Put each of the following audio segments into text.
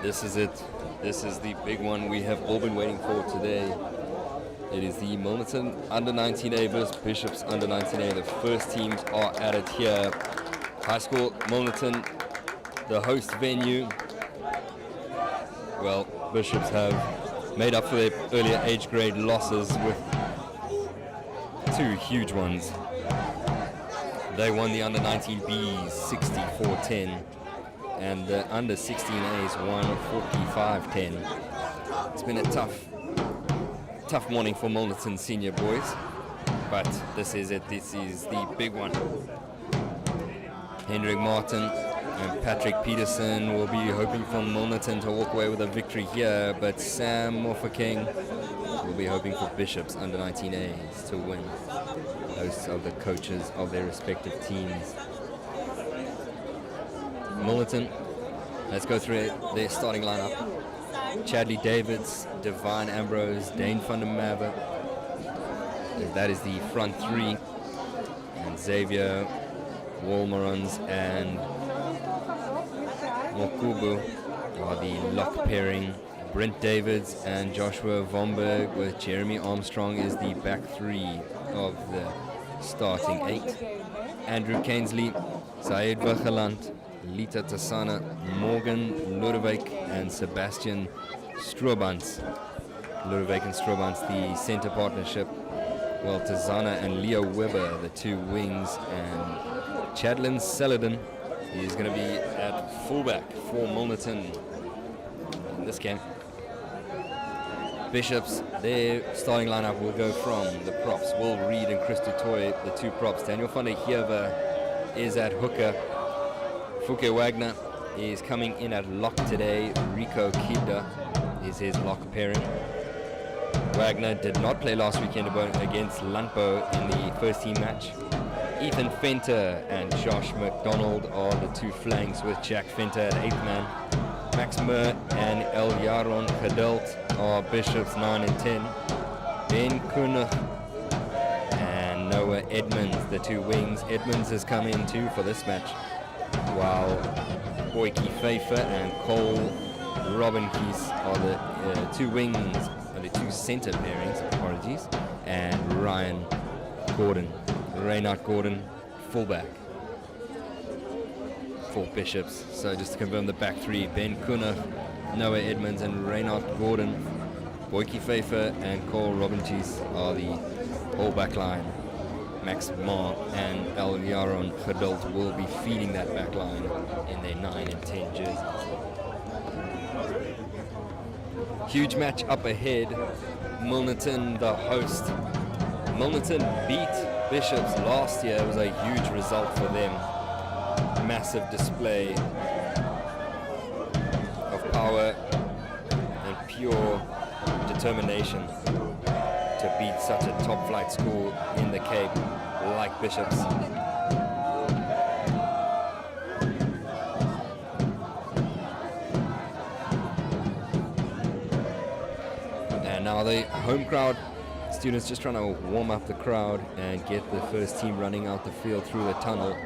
This is it. This is the big one we have all been waiting for today. It is the Milnerton under-19A versus Bishops under-19A. The first teams are at it here. High School Milnerton, the host venue. Well, Bishops have made up for their earlier age grade losses with two huge ones. They won the under-19Bs 64-10, and the under-16As won 45-10. It's been a tough morning for Milnerton senior boys, but this is it. This is the big one. Hendrik Martin and Patrick Peterson will be hoping for Milnerton to walk away with a victory here, but Sam Mofokeng will be hoping for Bishops under-19As to win. Most of the coaches of their respective teams. Milnerton, let's go through their starting lineup. Chadley Davids, Divine Ambrose, Dane van der Merwe. That is the front three. And Xavier Walmerons and Mokubu are the lock pairing. Brent Davids and Joshua Vomberg with Jeremy Armstrong is the back three of the starting eight. Andrew Kainsley, Syed Vageland, Lita Tassana, Morgan Lodewijk and Sebastian Strobans. Lodewijk and Strobans, the center partnership. Well, Tassana and Leo Weber, the two wings, and Chadlin Saladin is going to be at fullback for Milnerton in this game. Bishops, their starting lineup will go from the props. Will Reed and Chris Dutoy, the two props. Daniel van der Heever is at hooker. Fuke Wagner is coming in at lock today. Rico Kida is his lock pairing. Wagner did not play last weekend against Landbo in the first team match. Ethan Fenter and Josh McDonald are the two flanks with Jack Fenter at 8th man. Max Mur and El Yaron Gedult are Bishops 9 and 10. Ben Kunach and Noah Edmonds, the two wings. Edmonds has come in too for this match, while Boyke Pfeiffer and Cole Robinkies are the two wings, or the two center pairings, apologies, and Ryan Gordon, Reynard Gordon, fullback for Bishops. So just to confirm the back three, Ben Kunach, Noah Edmonds and Reynard Gordon. Boyke Pfeiffer and Cole Robinkies are the whole back line. Max Ma and El Yaron Gedult will be feeding that back line in their 9 and 10 jerseys. Huge match up ahead. Milnerton, the host. Milnerton beat Bishops last year. It was a huge result for them. Massive display of power and pure determination to beat such a top flight school in the Cape like Bishops. And now the home crowd, students just trying to warm up the crowd and get the first team running out the field through the tunnel.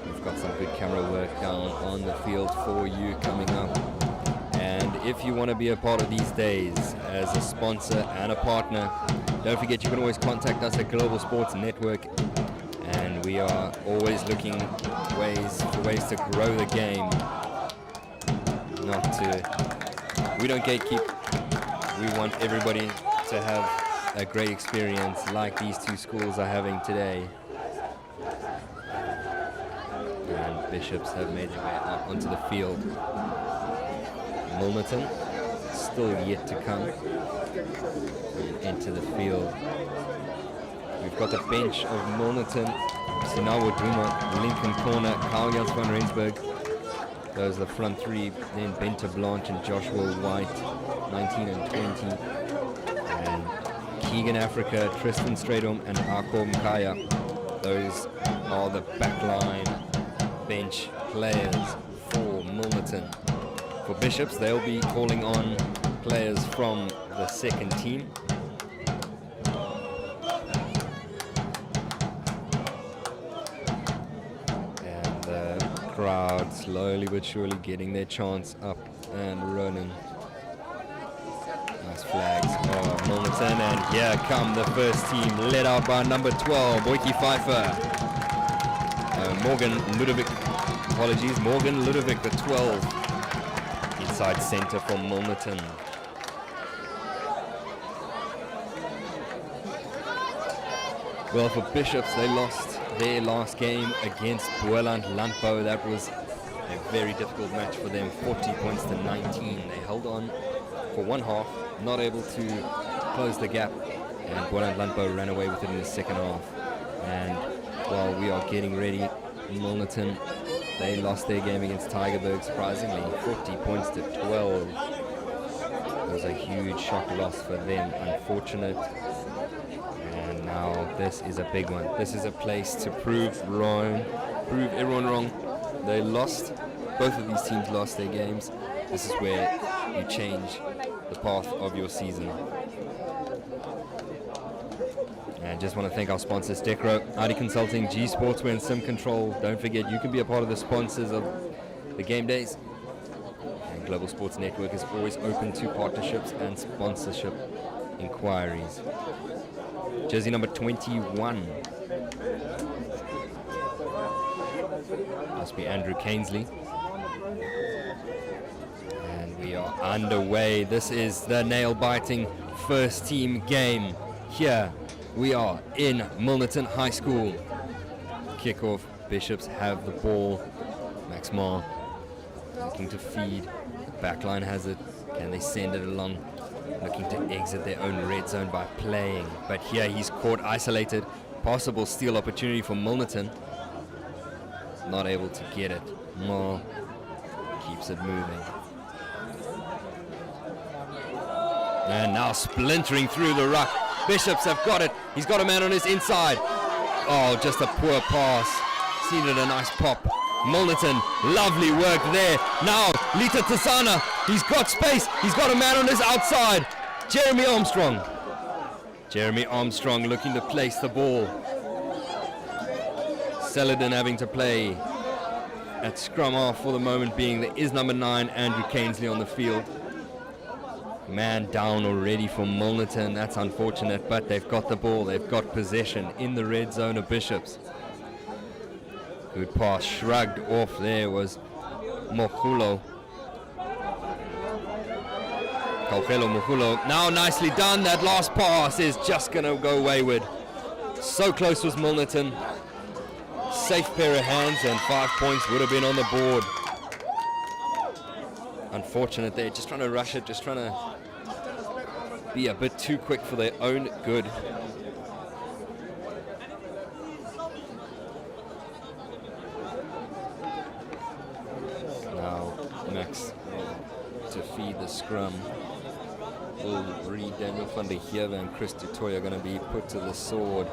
We've got some good camera work down on the field for you coming up. And if you want to be a part of these days as a sponsor and a partner, don't forget you can always contact us at Global Sports Network. And we are always looking for ways to grow the game. We don't gatekeep. We want everybody to have a great experience like these two schools are having today. And Bishops have made their way up onto the field. Milnerton still yet to come and enter the field. We've got the bench of Milnerton, Sinawa Duma, Lincoln Corner, Kyle Jans van Rensburg. Those are the front three. Then Benta Blanche and Joshua White, 19 and 20. And Keegan Africa, Tristan Stradom and Akor Mkaya. Those are the backline bench players for Milnerton. For Bishops, they'll be calling on players from the second team. And the crowd slowly but surely getting their chants up and Ronan. Nice flags. Oh, Milnerton, and here come the first team, led out by number 12, Boykie Pfeiffer. Morgan Ludovic, Morgan Ludovic, the 12, inside center for Milnerton. Well, for Bishops, they lost their last game against Boeland Landbou. That was a very difficult match for them, 40 points to 19. They held on for one half, not able to close the gap, and Boeland Landbou ran away with it in the second half. And while we are getting ready, Milnerton, they lost their game against Tygerberg, surprisingly, 40 points to 12. It was a huge shock loss for them, unfortunate. And now this is a big one. This is a place to prove everyone wrong. They lost, both of these teams lost their games. This is where you change the path of your season. And just want to thank our sponsors, Decro, ID Consulting, G Sportswear, and Sim Control. Don't forget, you can be a part of the sponsors of the game days. And Global Sports Network is always open to partnerships and sponsorship inquiries. Jersey number 21. Must be Andrew Cainsley. And we are underway. This is the nail-biting first team game. Here we are in Milnerton High School. Kickoff. Bishops have the ball. Max Marr looking to feed. The backline has it. Can they send it along? Looking to exit their own red zone by playing. But here he's caught isolated. Possible steal opportunity for Milnerton. Not able to get it. Marr keeps it moving. And now splintering through the ruck. Bishops have got it. He's got a man on his inside. Oh, just a poor pass. Seen it, a nice pop. Milnerton, lovely work there. Now, Lita Tasana, he's got space. He's got a man on his outside. Jeremy Armstrong. Jeremy Armstrong looking to place the ball. Saladin having to play at scrum half for the moment being. There is number 9, Andrew Cainsley, on the field. Man down already for Milnerton. That's unfortunate, but they've got the ball. They've got possession in the red zone of Bishops. Good pass, shrugged off there was Mokulo. Now nicely done. That last pass is just going to go wayward. So close was Milnerton. Safe pair of hands, and 5 points would have been on the board. Unfortunate there, just trying to rush it, just trying to be a bit too quick for their own good. Now Max to feed the scrum. Will Reed, Daniel van der Heever and Chris du Toit are going to be put to the sword.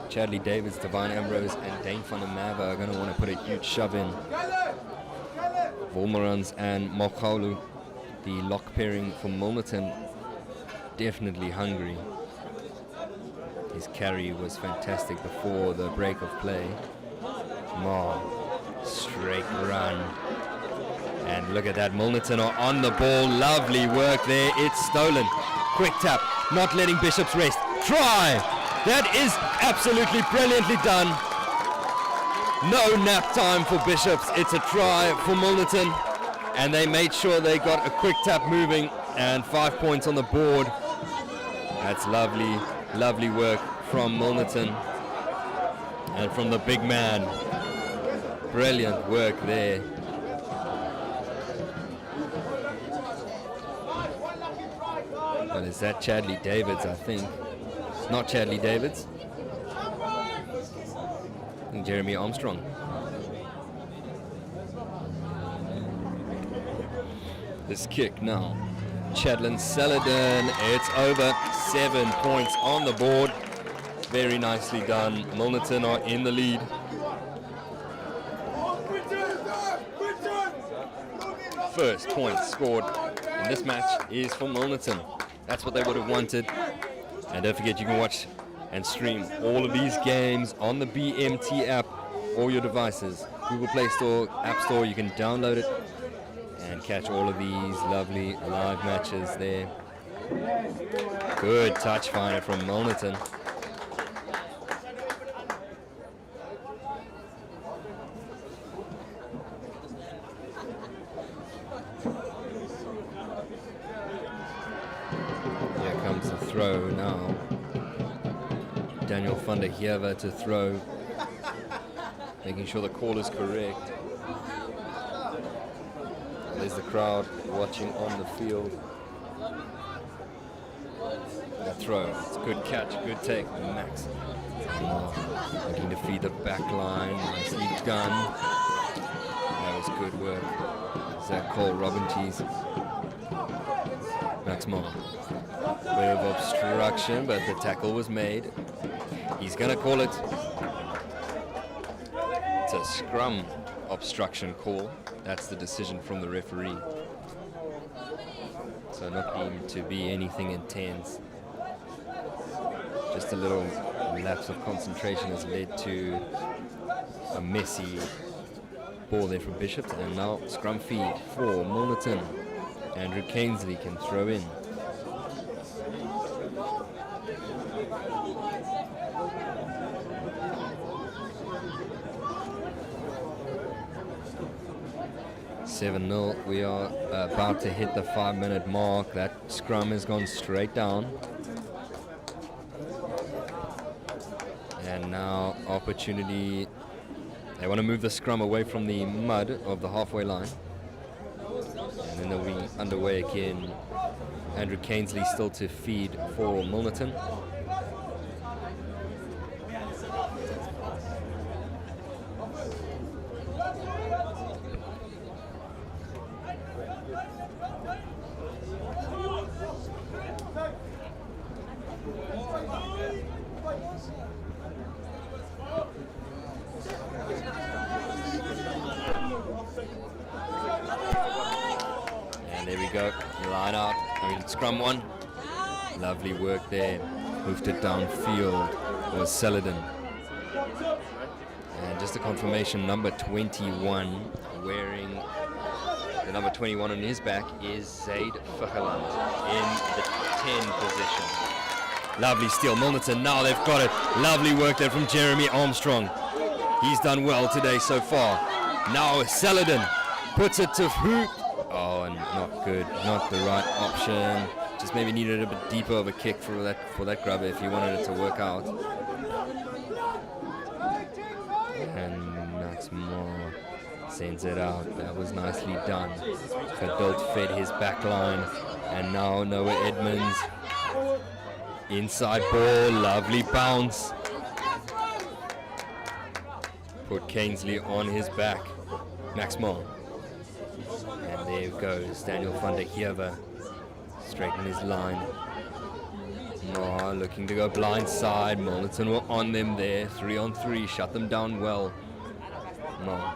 Chadley Davids, Divine Ambrose and Dane van der Merwe are going to want to put a huge shove in. Volmerans and Mokaulu, the lock pairing for Milnerton, definitely hungry. His carry was fantastic before the break of play. Marr, straight run. And look at that, Milnerton are on the ball. Lovely work there. It's stolen. Quick tap, not letting Bishops rest. Try! That is absolutely brilliantly done. No nap time for Bishops. It's a try for Milnerton. And they made sure they got a quick tap moving, and 5 points on the board. That's lovely, lovely work from Milnerton and from the big man. Brilliant work there. But is that Chadley Davids, I think? Not Chadley Davids. I think Jeremy Armstrong. This kick now. Chadlin Saladin, it's over. 7 points on the board. Very nicely done. Milnerton are in the lead. First point scored in this match is for Milnerton. That's what they would have wanted. And don't forget, you can watch and stream all of these games on the BMT app, all your devices. Google Play Store, App Store, you can download it and catch all of these lovely live matches there. Good touch finder from Milnerton. Here comes the throw now. Daniel van der Heever to throw, making sure the call is correct. There's the crowd watching on the field. The throw, it's a good catch, good take, Max. Looking to feed the back line, nicely done. That was good work. Zach Cole, Robin Tees. Max Moore. Bit of obstruction, but the tackle was made. He's gonna call it. It's a scrum obstruction call. That's the decision from the referee. So not deemed to be anything intense. Just a little lapse of concentration has led to a messy ball there from Bishop. And now scrum feed for Milnerton. Andrew Cainsley can throw in. $7-0. We are about to hit the 5-minute mark. That scrum has gone straight down. And now opportunity. They want to move the scrum away from the mud of the halfway line. And then they'll be underway again. Andrew Cainsley still to feed for Milnerton. There we go, line out, scrum one. Lovely work there, moved it downfield, was Saladin. And just a confirmation, number 21, wearing the number 21 on his back is Zaid Fucheland in the 10 position. Lovely steal, Milnerton, now they've got it. Lovely work there from Jeremy Armstrong. He's done well today so far. Now Saladin puts it to who? Oh, and not good, not the right option. Just maybe needed a bit deeper of a kick for that grubber if you wanted it to work out. And Max Moore sends it out. That was nicely done. Geduld fed his back line. And now Noah Edmonds. Inside ball, lovely bounce. Put Cainsley on his back. Max Moore. And there goes Daniel van der Heever, straighten his line. Oh, looking to go blind side. Milnerton were on them there, 3-on-3, shut them down well. No,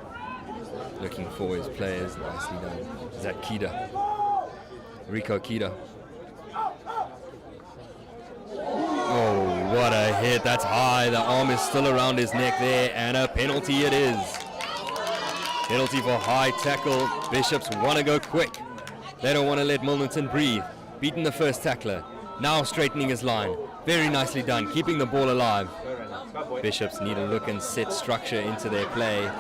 looking for his players, nicely done. Is that Kida? Rico Kida. Oh, what a hit, that's high. The arm is still around his neck there, and a penalty it is. Penalty for high tackle. Bishops want to go quick. They don't want to let Milnerton breathe. Beaten the first tackler. Now straightening his line. Very nicely done, keeping the ball alive. Bishops need to look and set structure into their play.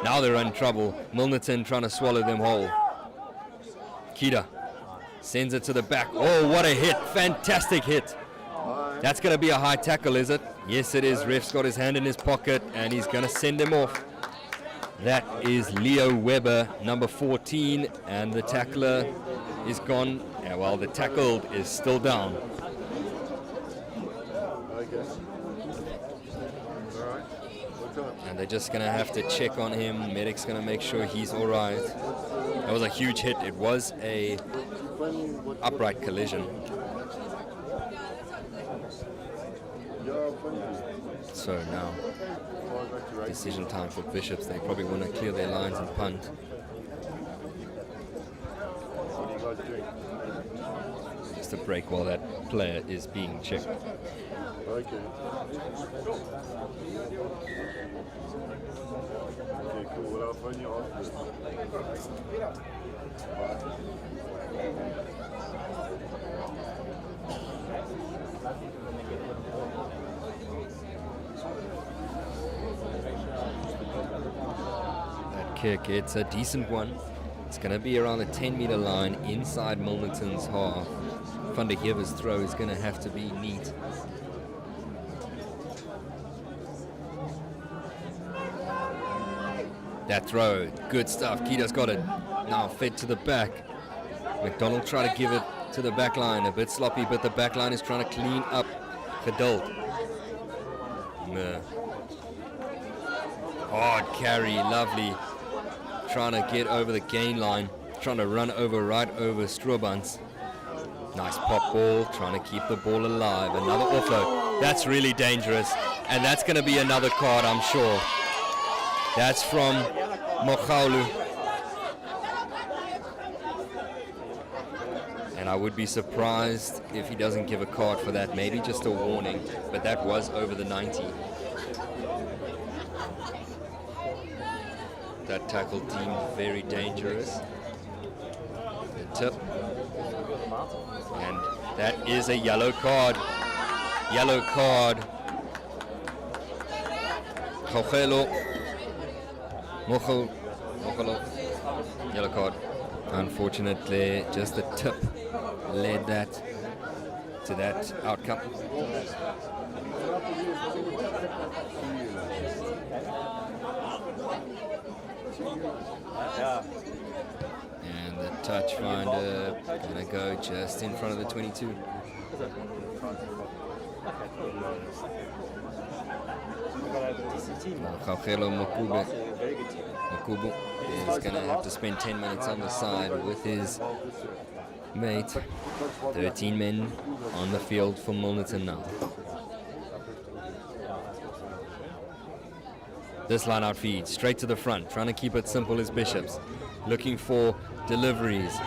Now they're in trouble. Milnerton trying to swallow them whole. Kida sends it to the back. Oh, what a hit. Fantastic hit. That's going to be a high tackle, is it? Yes, it is. Ref's got his hand in his pocket, and he's going to send him off. That is Leo Weber, number 14, and the tackler is gone. Yeah, well, the tackled is still down. And they're just going to have to check on him. Medic's going to make sure he's all right. That was a huge hit. It was a upright collision. So now, decision time for Bishops. They probably want to clear their lines and punt. Just a break while that player is being checked. Okay. Okay, cool. Well, I'll phone you after. That kick, it's a decent one. It's going to be around the 10-meter line inside Milnerton's half. Van der Heever's throw is going to have to be neat. That throw, good stuff. Kita's got it. Now fed to the back. McDonald trying to give it to the back line. A bit sloppy, but the back line is trying to clean up Geduld. Hard carry, lovely. Trying to get over the gain line. Trying to run over right over Stroobans. Nice pop ball, trying to keep the ball alive. Another offload. That's really dangerous. And that's going to be another card, I'm sure. That's from Mogaulu. And I would be surprised if he doesn't give a card for that. Maybe just a warning, but that was over the 90. That tackle deemed very dangerous. The tip. And that is a yellow card. Yellow card. Mogelo. Yellow card. Unfortunately, just the tip led that to that outcome. And the touch finder gonna go just in front of the 22. Makubu is going to have to spend 10 minutes on the side with his mate. 13 men on the field for Milnerton now. This line out feed straight to the front, trying to keep it simple as Bishops. Looking for deliveries.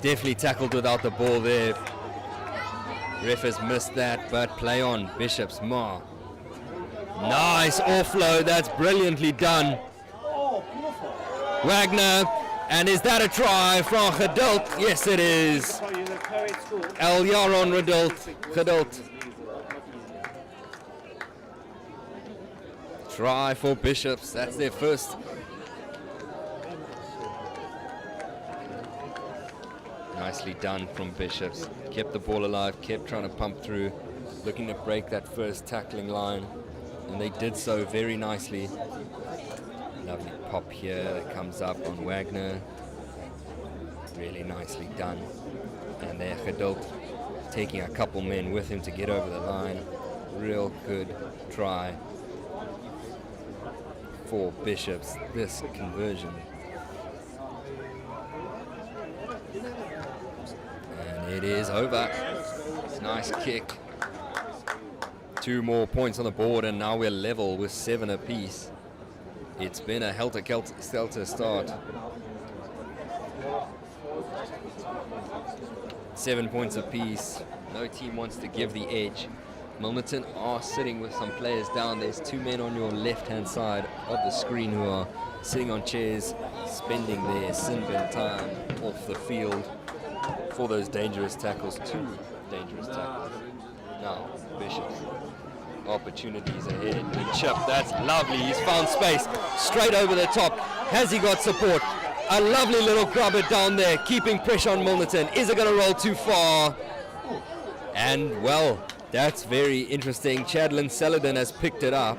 Definitely tackled without the ball there. Ref has missed that, but play on. Bishops, Ma. Nice offload, that's brilliantly done. Wagner, and is that a try from Geduld? Yes, it is. El Yaron Geduld. Try for Bishops, that's their first. Nicely done from Bishops. Kept the ball alive, kept trying to pump through, looking to break that first tackling line. And they did so very nicely. Lovely pop here that comes up on Wagner. Really nicely done. And there Geduld taking a couple men with him to get over the line. Real good try for Bishops, this conversion. And it is over. Nice kick. 2 more points on the board, and now we're level with 7 apiece. It's been a helter-skelter start. 7 points apiece. No team wants to give the edge. Milnerton are sitting with some players down. There's 2 men on your left-hand side of the screen who are sitting on chairs, spending their sin-bin time off the field for those dangerous tackles. 2 dangerous tackles. Now, Bishops. Opportunities ahead. The chip, that's lovely. He's found space straight over the top. Has he got support? A lovely little grubber down there, keeping pressure on Milnerton. Is it going to roll too far? And well, that's very interesting. Chadlin Saladin has picked it up.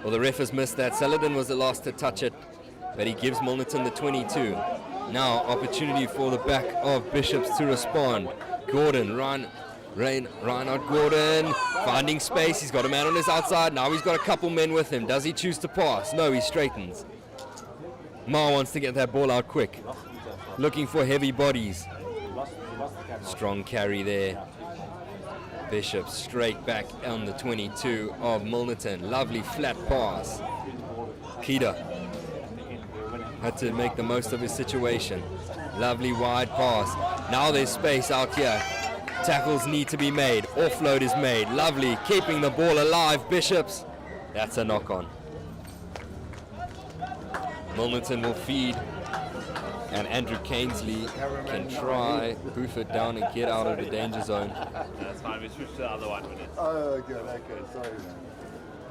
Well, the ref has missed that. Saladin was the last to touch it, but he gives Milnerton the 22. Now, opportunity for the back of Bishops to respond. Gordon, Reinhard Gordon, finding space. He's got a man on his outside. Now he's got a couple men with him. Does he choose to pass? No, he straightens. Ma wants to get that ball out quick. Looking for heavy bodies. Strong carry there. Bishop straight back on the 22 of Milnerton. Lovely flat pass. Kita had to make the most of his situation. Lovely wide pass. Now there's space out here. Tackles need to be made. Offload is made. Lovely, keeping the ball alive, Bishops. That's a knock-on. Milnerton will feed, and Andrew Cainsley can try boof it down and get out of the danger zone. That's fine, we switched to the other one. Oh, good, okay, sorry.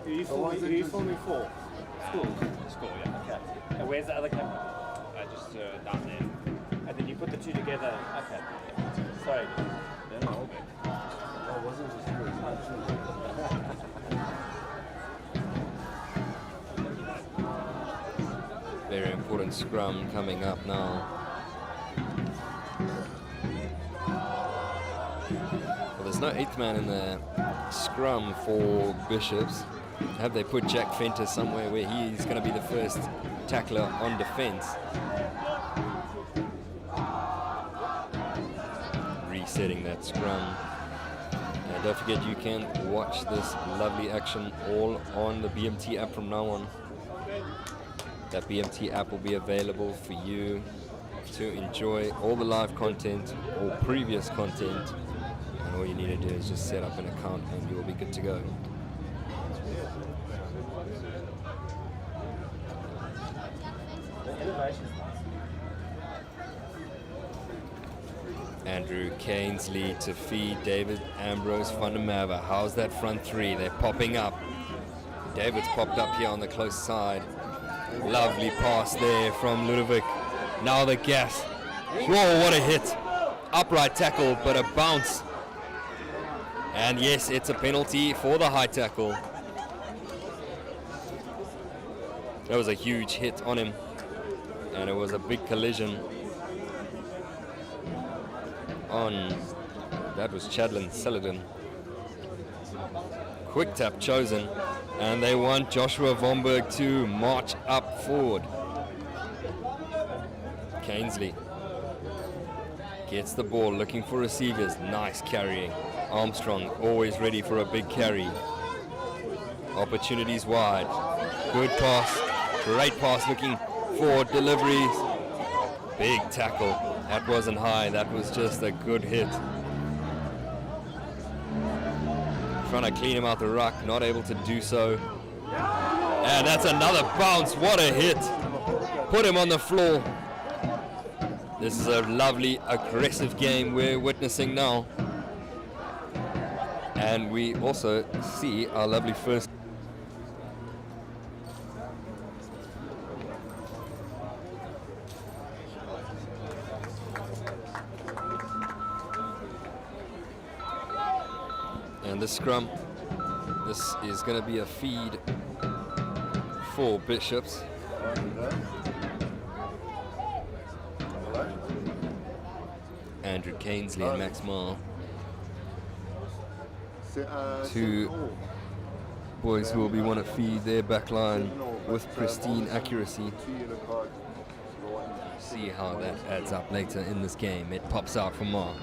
Who are you filming for? School, yeah. Okay. And where's the other camera? Just down there. And then you put the two together. Okay. Sorry. No, all good. Oh, wasn't just good. Very important scrum coming up now. Well, there's no 8th man in the scrum for Bishops. Have they put Jack Fenter somewhere where he's going to be the first tackler on defense? Resetting that scrum. And don't forget, you can watch this lovely action all on the BMT app from now on. That BMT app will be available for you to enjoy all the live content or previous content. And all you need to do is just set up an account and you will be good to go. Andrew Cainsley to feed David Ambrose van der Merwe. How's that front three? They're popping up. David's popped up here on the close side. Lovely pass there from Ludovic. Now the gas. Whoa, what a hit. Upright tackle, but a bounce. And yes, it's a penalty for the high tackle. That was a huge hit on him. And it was a big collision on, that was Chadlin Celadon. Quick tap chosen, and they want Joshua Vonberg to march up forward. Cainsley gets the ball, looking for receivers. Nice carrying. Armstrong always ready for a big carry. Opportunities wide. Good pass. Great pass, looking for deliveries. Big tackle. That wasn't high, that was just a good hit. Trying to clean him out the ruck, not able to do so. And that's another bounce, what a hit. Put him on the floor. This is a lovely, aggressive game we're witnessing now. And we also see our lovely first. And the scrum, this is going to be a feed for Bishops. Andrew Cainsley and Max Marr. Two boys who will be want to feed their backline with pristine accuracy. See how that adds up later in this game. It pops out from Marr,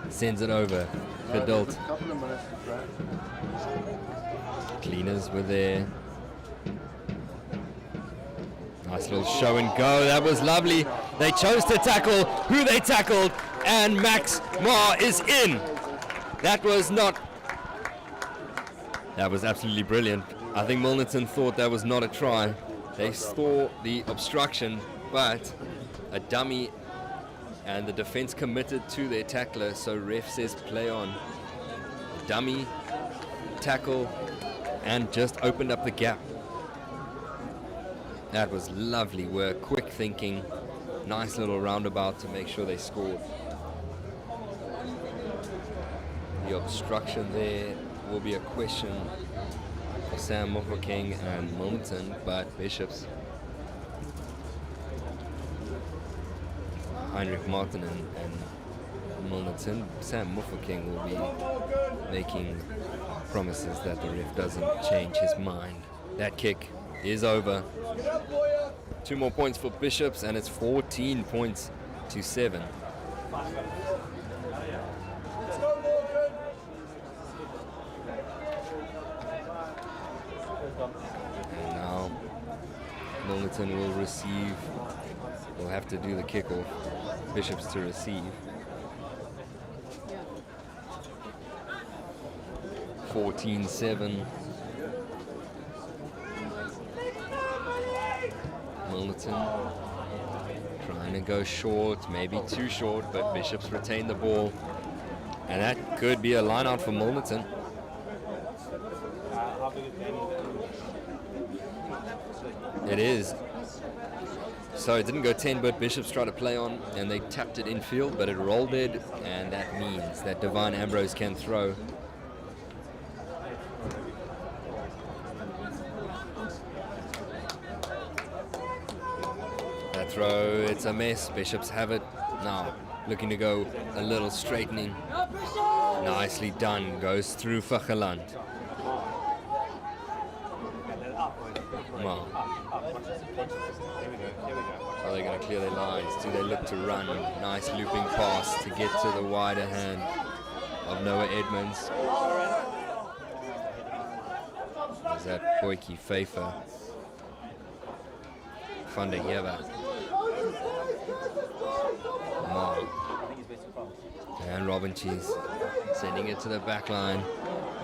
sends it over. Adult. Cleaners were there. Nice little show and go. That was lovely. They chose to tackle who they tackled, and Max Marr is in. That was absolutely brilliant. I think Milnerton thought that was not a try. They saw the obstruction, but a dummy, and the defense committed to their tackler, so ref says play on. Dummy, tackle, and just opened up the gap. That was lovely work, quick thinking, nice little roundabout to make sure they scored. The obstruction there will be a question for Sam Mofokeng and Milnerton, but Bishops, Heinrich Martin and Milnerton, Sam Mofokeng will be making promises that the ref doesn't change his mind. That kick is over. 2 more points for Bishops, and it's 14 points to 7. And now Milnerton will receive. We'll have to do the kickoff. Bishops to receive. 14-7. Milnerton Milnerton trying to go short, maybe too short, but Bishops retain the ball. And that could be a line out for Milnerton. It is. So it didn't go 10, but Bishops tried to play on, and they tapped it infield, but it rolled it, and that means that Divine Ambrose can throw. That throw, it's a mess. Bishops have it now, looking to go a little straightening. Nicely done, goes through Vageland. Wow. Are they going to clear their lines? Do they look to run? Nice looping pass to get to the wider hand of Noah Edmonds. Is that Boyke Pfeiffer? Van der Heever. And Robin Cheese sending it to the back line.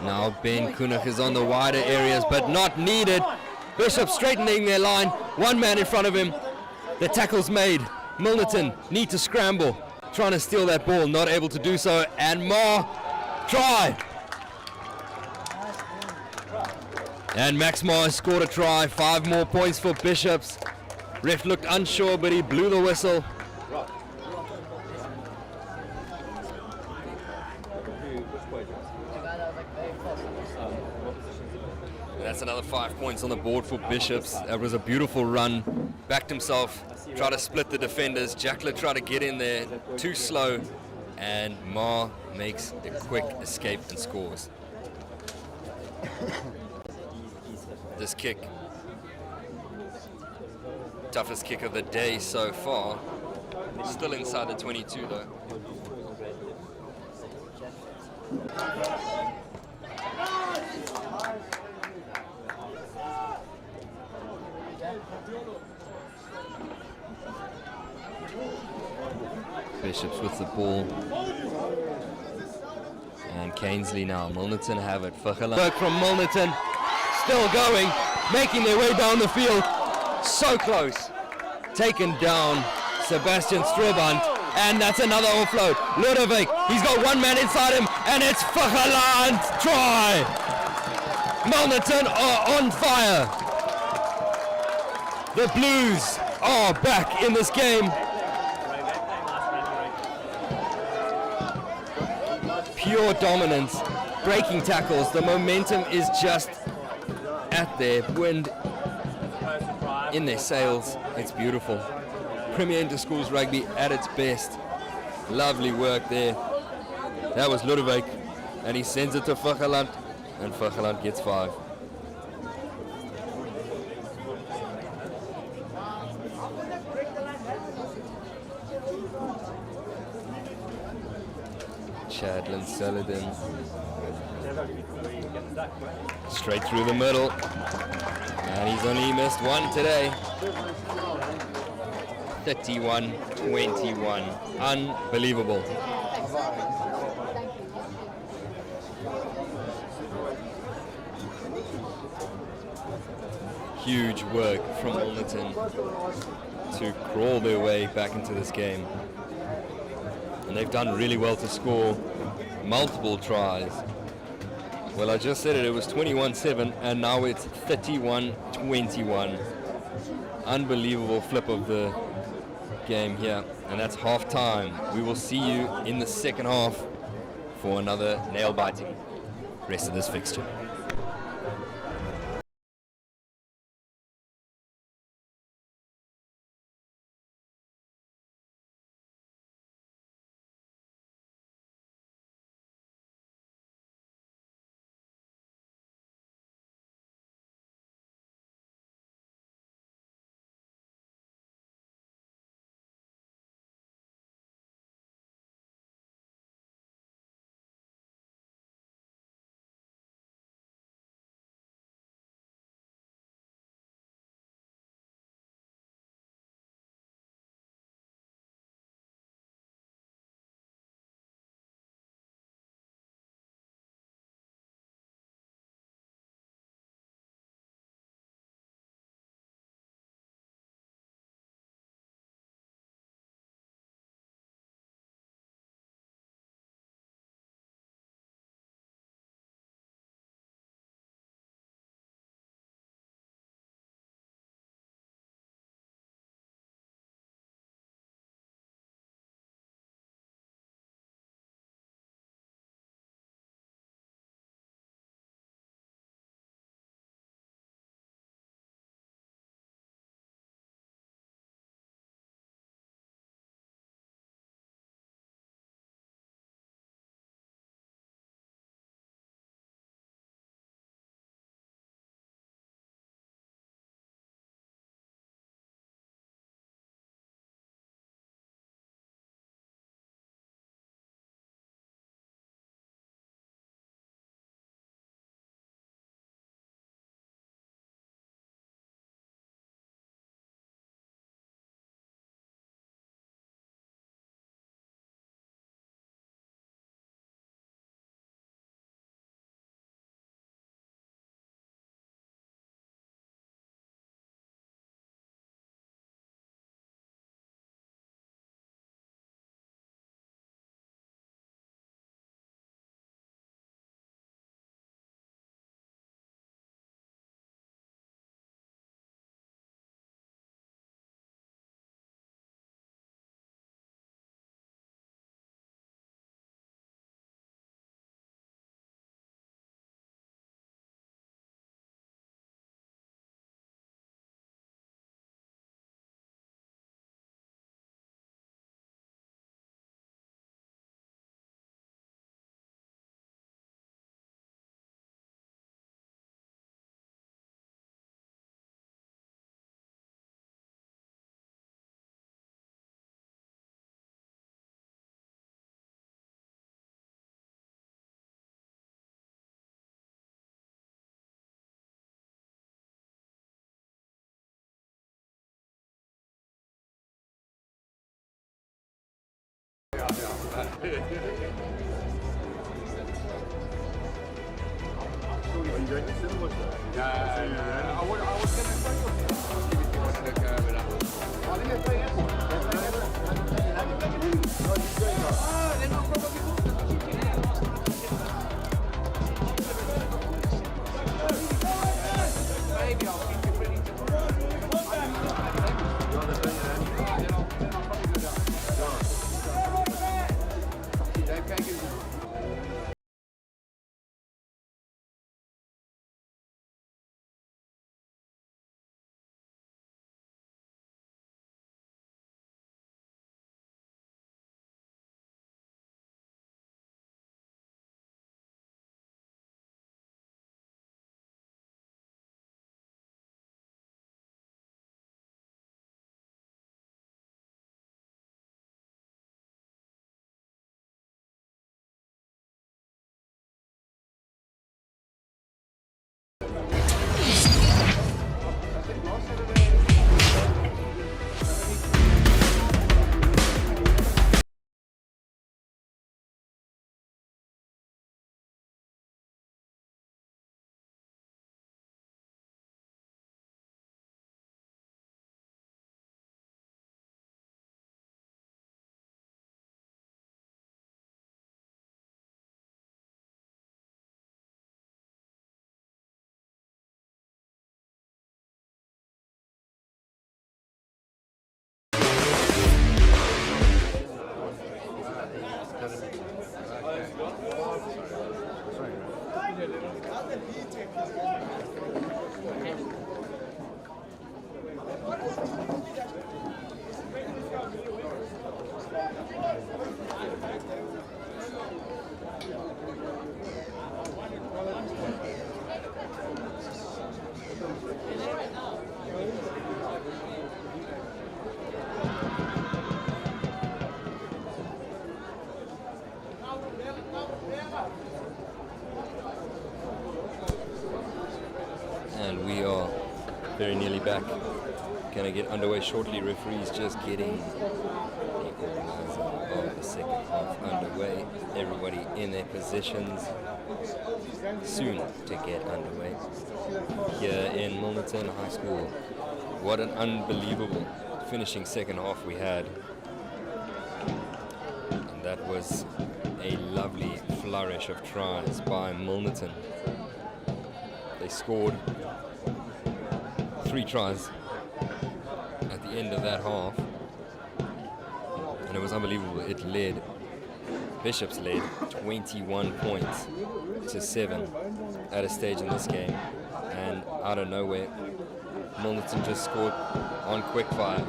Now Ben Kunich is on the wider areas, but not needed. Bishop straightening their line. One man in front of him. The tackle's made. Milnerton need to scramble. Trying to steal that ball, not able to do so. And Ma, try. And Max Ma has scored a try. 5 more points for Bishops. Ref looked unsure, but he blew the whistle. That's another 5 points on the board for Bishops. That was a beautiful run. Backed himself, tried to split the defenders. Jackler tried to get in there, too slow. And Ma makes a quick escape and scores. This kick, toughest kick of the day so far. Still inside the 22 though. Bishops with the ball. And Cainsley now. Milnerton have it. Work from Milnerton. Still going. Making their way down the field. So close. Taken down. Sebastian Stroband. And that's another offload. Ludovic. He's got one man inside him. And it's Vageland. Try. Milnerton are on fire. The Blues are back in this game. Pure dominance, breaking tackles. The momentum is just at their wind, in their sails. It's beautiful. Premier Interschools rugby at its best. Lovely work there. That was Ludovic, and he sends it to Vageland, and Vageland gets 5. Chadlin Saladin. Straight through the middle. And he's only missed one today. 31-21. Unbelievable. Huge work from Milnerton to crawl their way back into this game. And they've done really well to score multiple tries. Well, I just said it was 21-7, and now it's 31-21. Unbelievable flip of the game here, and that's half time. We will see you in the second half for another nail-biting rest of this fixture. And we are very nearly back. Going to get underway shortly. Referees just getting the organizer of the second half underway. Everybody in their positions, soon to get underway. Here in Milnerton High School. What an unbelievable finishing second half we had. And that was a lovely flourish of tries by Milnerton. They scored 3 tries at the end of that half, and it was unbelievable. It led, Bishops led 21 points to 7 at a stage in this game, and out of nowhere Milnerton just scored on quickfire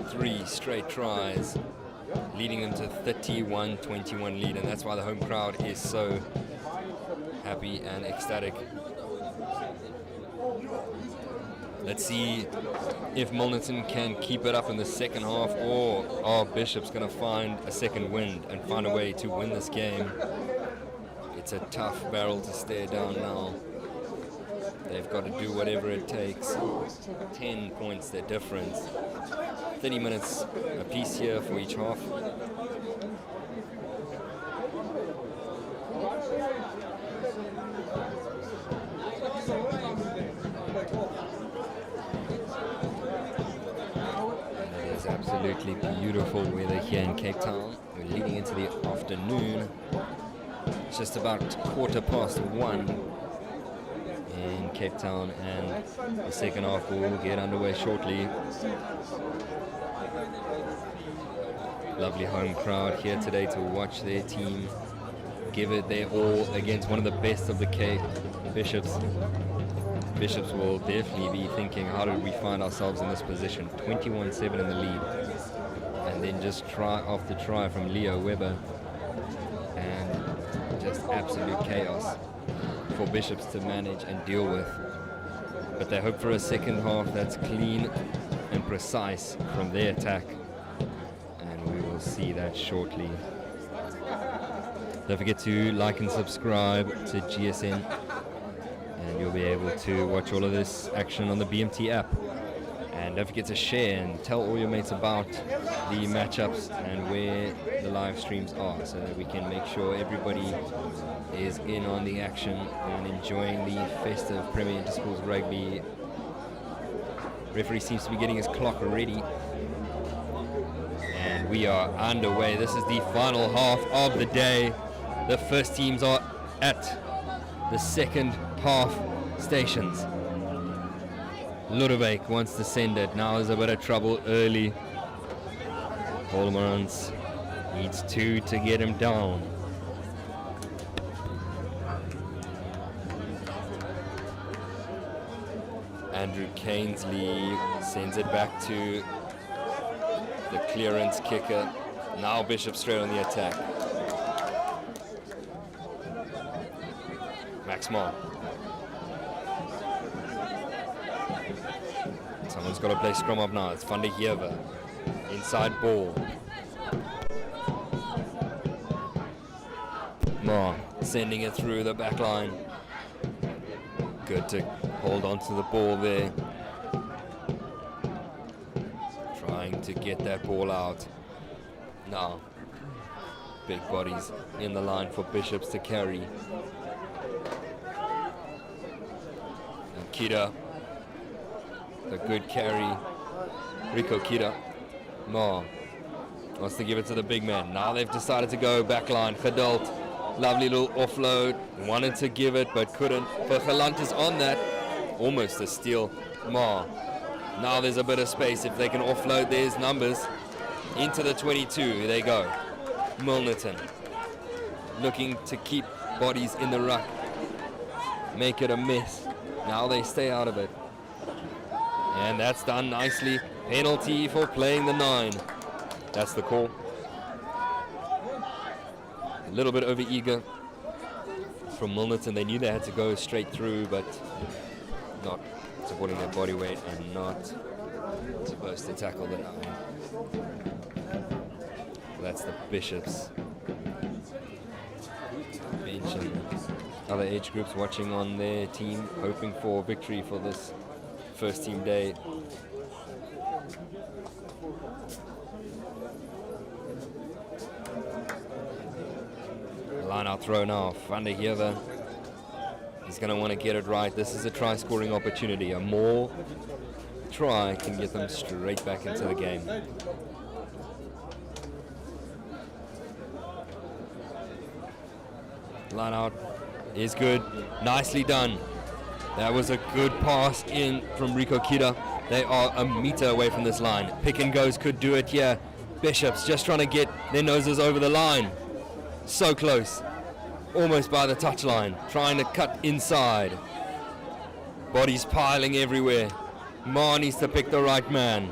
3 straight tries, leading them to 31-21 lead, and that's why the home crowd is so happy and ecstatic. Let's see if Milnerton can keep it up in the second half, or are Bishops going to find a second wind and find a way to win this game. It's a tough barrel to stare down now. They've got to do whatever it takes. 10 points their difference. 30 minutes apiece here for each half. Absolutely beautiful weather here in Cape Town. We're leading into the afternoon. It's just about 1:15 in Cape Town, and the second half will get underway shortly. Lovely home crowd here today to watch their team give it their all against one of the best of the Cape, Bishops. Bishops will definitely be thinking, how did we find ourselves in this position? 21-7 in the lead. And then just try after try from Leo Weber. And just absolute chaos for Bishops to manage and deal with. But they hope for a second half that's clean and precise from their attack. And we will see that shortly. Don't forget to like and subscribe to GSN. And you'll be able to watch all of this action on the BMT app. And And don't forget to share and tell all your mates about the matchups and where the live streams are, so that we can make sure everybody is in on the action and enjoying the festive Premier Interschools rugby. Referee seems to be getting his clock ready. And we are underway. This is the final half of the day. The first teams are at the second half stations. Ludwig wants to send it. Now there's a bit of trouble early. Holmerans needs 2 to get him down. Andrew Cainsley sends it back to the clearance kicker. Now Bishop straight on the attack. Max Moore. Someone's got to play scrum up now. It's Van der Heever. Inside ball. Moore sending it through the back line. Good to hold on to the ball there. Trying to get that ball out. Now, big bodies in the line for Bishops to carry. And Kida, a good carry. Rico Kida. Moore wants to give it to the big man. Now they've decided to go back line. Geduld, lovely little offload. Wanted to give it, but couldn't. Vergeland is on that. Almost a steal. Moore. Now there's a bit of space. If they can offload, there's numbers. Into the 22, they go. Milnerton looking to keep bodies in the ruck. Make it a mess. Now they stay out of it. And that's done nicely. Penalty for playing the 9. That's the call. A little bit over eager from Milnerton. They knew they had to go straight through, but not supporting their body weight and not supposed to tackle the 9. That's the Bishops bench and other age groups watching on their team, hoping for victory for this first team day. Line out throw now. Van der Heever. He's going to want to get it right. This is a try scoring opportunity. A more try can get them straight back into the game. Line out is good. Nicely done. That was a good pass in from Rico Kida. They are a meter away from this line. Pick and goes could do it here. Bishops just trying to get their noses over the line. So close. Almost by the touchline. Trying to cut inside. Bodies piling everywhere. Ma needs to pick the right man.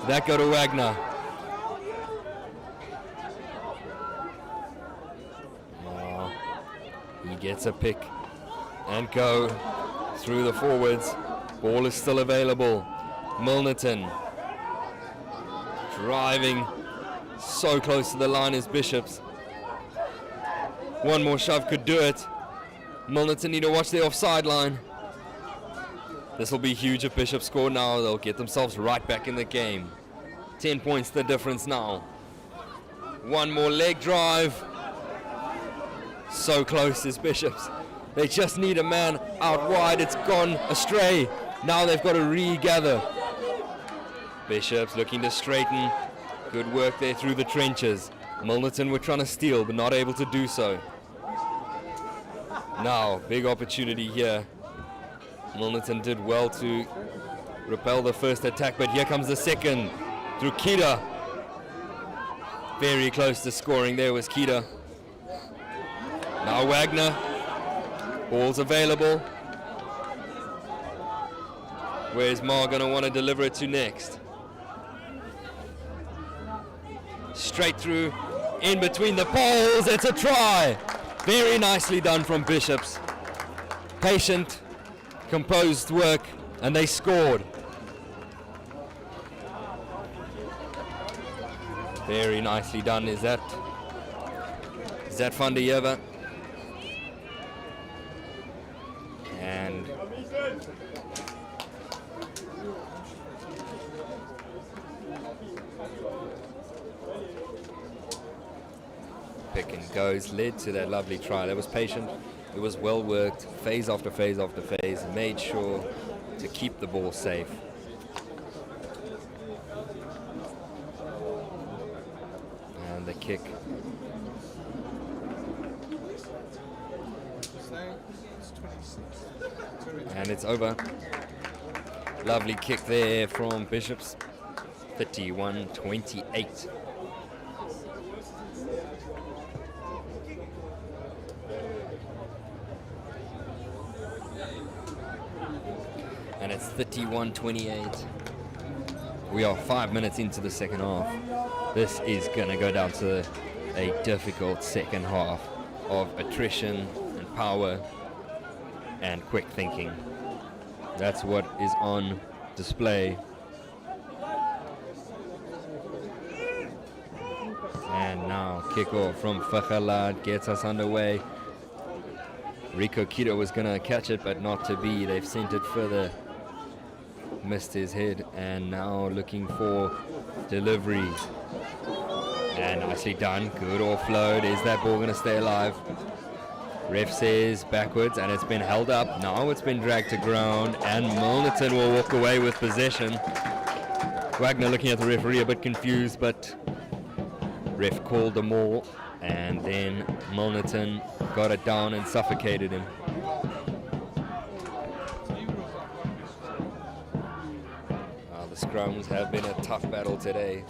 That go to Wagner. He gets a pick and go through the forwards. Ball is still available. Milnerton driving so close to the line is Bishops. One more shove could do it. Milnerton need to watch the offside line. This will be huge if Bishops score now. They'll get themselves right back in the game. 10 points the difference now. One more leg drive. So close is Bishops. They just need a man out wide. It's gone astray. Now they've got to regather. Bishops looking to straighten. Good work there through the trenches. Milnerton were trying to steal, but not able to do so. Now, big opportunity here. Milnerton did well to repel the first attack, but here comes the second through Kida. Very close to scoring there was Kida. Now Wagner. Ball's available. Where's Ma going to want to deliver it to next? Straight through, in between the poles. It's a try. Very nicely done from Bishops. Patient, composed work, and they scored. Very nicely done. Is that Van der Heever? And pick and goes led to that lovely try. That was patient. It was well worked, phase after phase after phase, made sure to keep the ball safe. And the kick. And it's over. Lovely kick there from Bishops. 31-28. And it's 31-28. We are 5 minutes into the second half. This is going to go down to a difficult second half of attrition and power and quick thinking. That's what is on display. And now kickoff from Fakhalad gets us underway. Rico Kito was going to catch it, but not to be. They've sent it further. Missed his head, and now looking for delivery. And nicely done. Good offload. Is that ball going to stay alive? Ref says backwards, and it's been held up. Now it's been dragged to ground, and Milnerton will walk away with possession. Wagner looking at the referee a bit confused, but ref called the maul, and then Milnerton got it down and suffocated him. The scrums have been a tough battle today.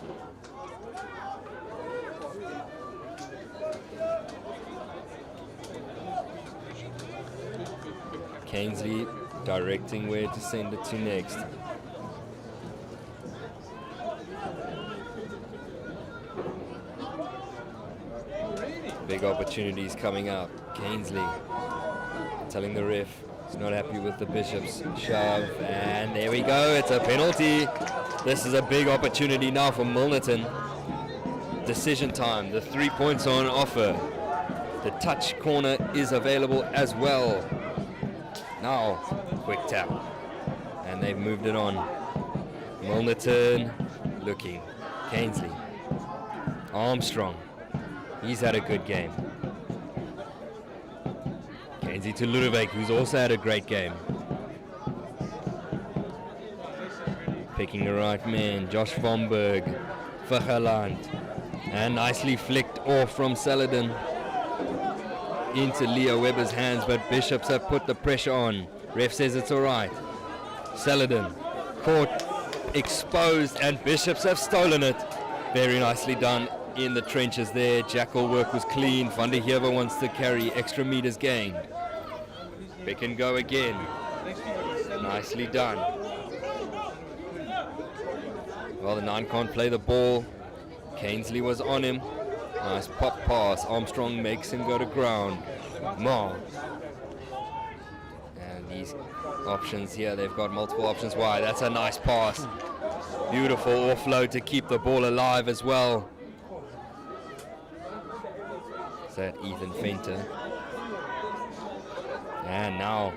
Kainsley directing where to send it to next. Big opportunities coming up. Kainsley telling the ref he's not happy with the Bishops shove, and there we go, it's a penalty. This is a big opportunity now for Milnerton. Decision time, the 3 points on offer. The touch corner is available as well. Now, quick tap, and they've moved it on. Milnerton looking. Kainsley. Armstrong. He's had a good game. Kainsley to Ludwig, who's also had a great game. Picking the right man, Josh Vonberg, Vergeland, and nicely flicked off from Saladin into Leo Webber's hands, but Bishops have put the pressure on. Ref says it's all right. Saladin caught, exposed, and Bishops have stolen it. Very nicely done in the trenches there. Jackal work was clean. Van der Heever wants to carry extra meters gained. Pick and go again. Nicely done. Well, the 9 can't play the ball. Kainsley was on him. Nice pop pass. Armstrong makes him go to ground. Ma. And these options here, they've got multiple options wide. That's a nice pass. Beautiful offload to keep the ball alive as well. Is that Ethan Fenter? And now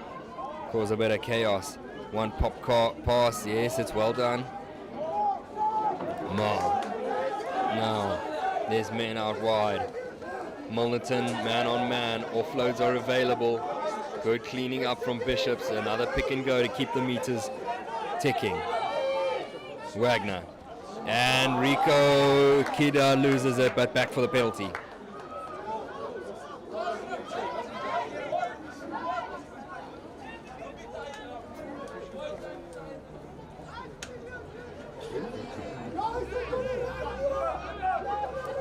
cause a bit of chaos. One pop pass. Yes, it's well done. Ma. No. There's men out wide. Milnerton, man on man. Offloads are available. Good cleaning up from Bishops. Another pick and go to keep the meters ticking. Wagner. And Rico Kida loses it, but back for the penalty.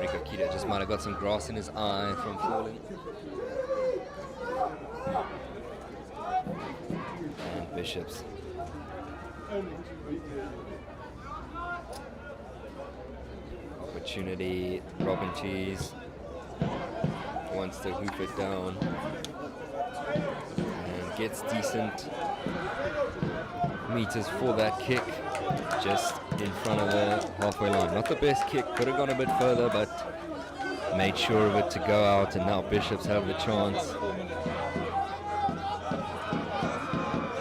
Rico Kida just might have got some grass in his eye from falling. And Bishops. Opportunity. Robin Cheese wants to hoof it down and gets decent meters for that kick just in front of the halfway line. Not the best kick, could have gone a bit further, but made sure of it to go out, and now Bishops have the chance.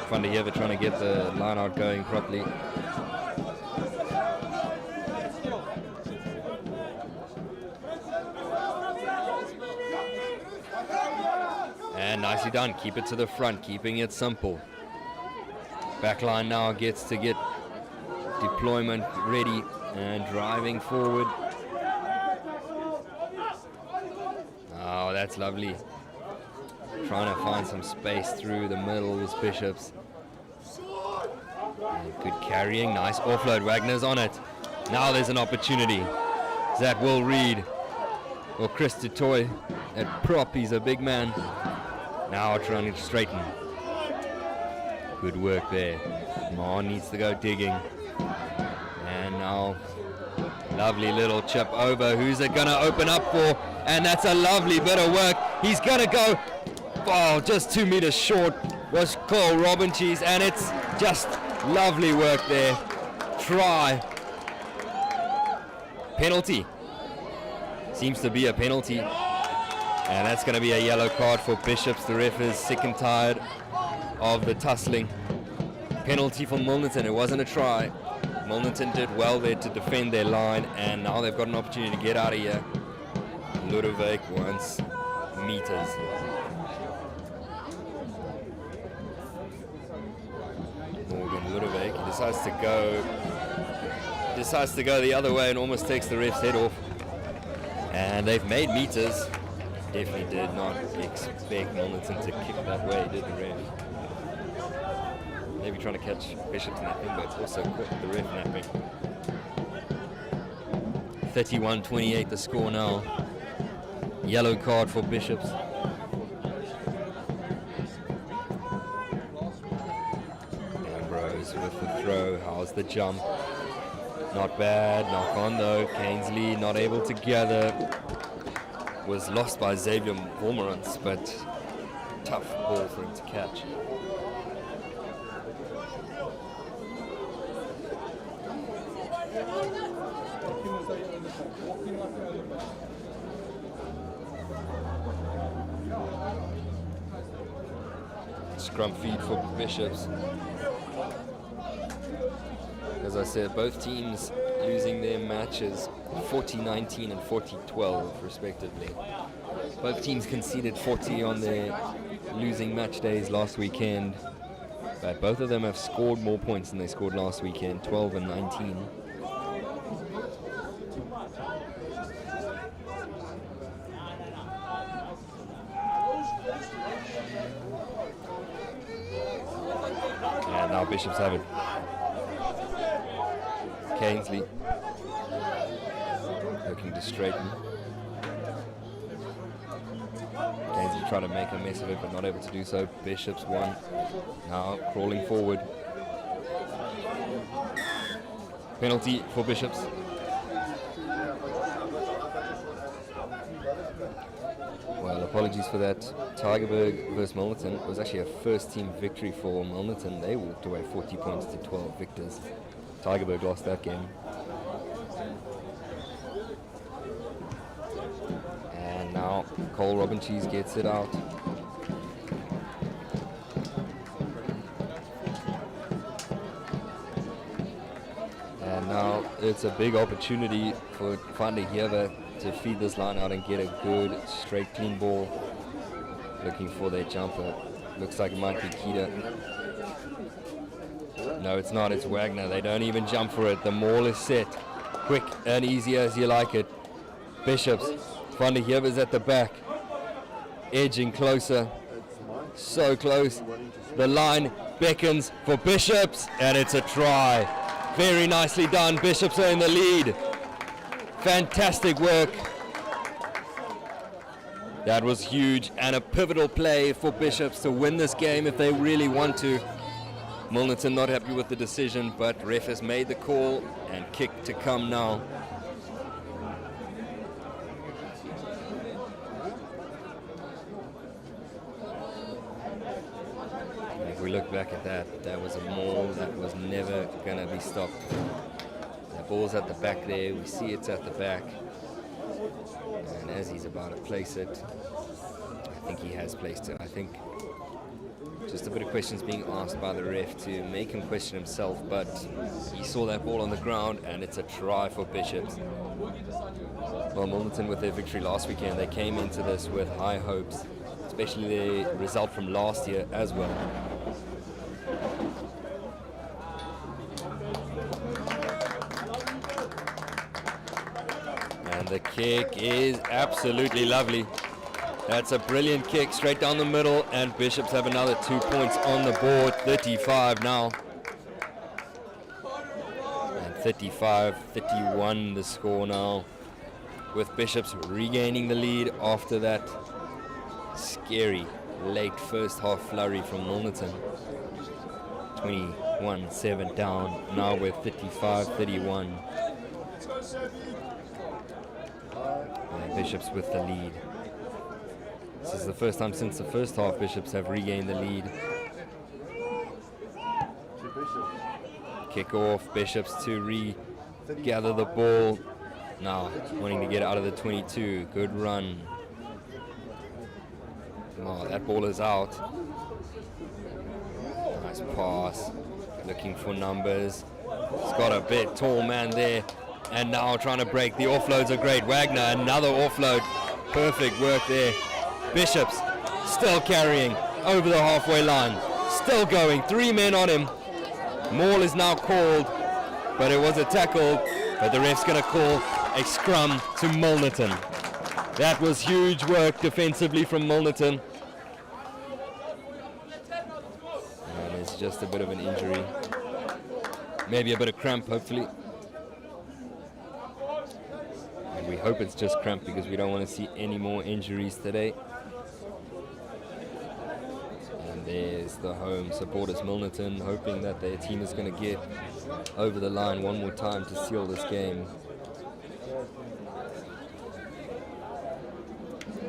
Van der Heever trying to get the line out going properly. And nicely done. Keep it to the front, keeping it simple. Backline now gets to get deployment ready and driving forward. Oh, that's lovely. Trying to find some space through the middle with Bishops. And good carrying, nice offload. Wagner's on it. Now there's an opportunity. Is that Will Reed or Chris DeToy at prop? He's a big man. Now trying to straighten. Good work there. Ma needs to go digging. And now, lovely little chip over. Who's it going to open up for? And that's a lovely bit of work. He's going to go, oh, just 2 meters short was Cole Robincheese. And it's just lovely work there. Try. Penalty. Seems to be a penalty. And that's going to be a yellow card for Bishops. The ref is sick and tired of the tussling. Penalty for Milnerton. It wasn't a try. Milnerton did well there to defend their line, and now they've got an opportunity to get out of here. Ludwig wants meters. Morgan Ludwig decides to go the other way and almost takes the ref's head off. And they've made meters. Definitely did not expect Milnerton to kick that way, did the ref? Maybe trying to catch Bishops napping, but also caught the ref napping. 31-28 the score now. Yellow card for Bishops. Ambrose with the throw. How's the jump? Not bad. Knock on though. Cainsley not able to gather. Was lost by Xavier Vormerans, but tough ball for him to catch. Scrum feed for Bishops. As I said, both teams losing their matches 40-19 and 40-12 respectively. Both teams conceded 40 on their losing match days last weekend, but both of them have scored more points than they scored last weekend, 12 and 19. And now Bishops have it. Cainsley looking to straighten. Cainsley trying to make a mess of it, but not able to do so. Bishops won. Now crawling forward. Penalty for Bishops. Well, apologies for that. Tigerberg versus Milnerton was actually a first-team victory for Milnerton. They walked away 40 points to 12 victors. Tigerberg lost that game. And now Cole Robincheese gets it out. And now it's a big opportunity for Van der Heever to feed this line out and get a good, straight, clean ball. Looking for their jumper. Looks like it might be Keita. No, it's not. It's Wagner. They don't even jump for it. The maul is set. Quick and easy as you like it. Bishops. Van der Heever's at the back. Edging closer. So close. The line beckons for Bishops. And it's a try. Very nicely done. Bishops are in the lead. Fantastic work. That was huge and a pivotal play for Bishops to win this game if they really want to. Milnerton not happy with the decision, but ref has made the call and kick to come now. If we look back at that, that was a maul that was never going to be stopped. The ball's at the back there, we see it's at the back. And as he's about to place it, I think he has placed it. I think just a bit of questions being asked by the ref to make him question himself, but he saw that ball on the ground and it's a try for Bishops. Well, Milnerton with their victory last weekend, they came into this with high hopes, especially the result from last year as well. And the kick is absolutely lovely. That's a brilliant kick straight down the middle, and Bishops have another 2 points on the board. 35 now. And 35-31 the score now, with Bishops regaining the lead after that scary late first half flurry from Milnerton. 21-7 down, now we're 35-31. And Bishops with the lead. This is the first time since the first half Bishops have regained the lead. Kickoff, Bishops to regather the ball. Now wanting to get out of the 22. Good run. Oh, that ball is out. Nice pass. Looking for numbers. He's got a bit tall man there. And now trying to break. The offloads are great. Wagner, another offload. Perfect work there. Bishops still carrying over the halfway line. Still going. 3 men on him. Maul is now called, but it was a tackle. But the ref's going to call a scrum to Milnerton. That was huge work defensively from Milnerton. And it's just a bit of an injury. Maybe a bit of cramp, hopefully. And we hope it's just cramp because we don't want to see any more injuries today. And there's the home supporters, Milnerton, hoping that their team is going to get over the line one more time to seal this game.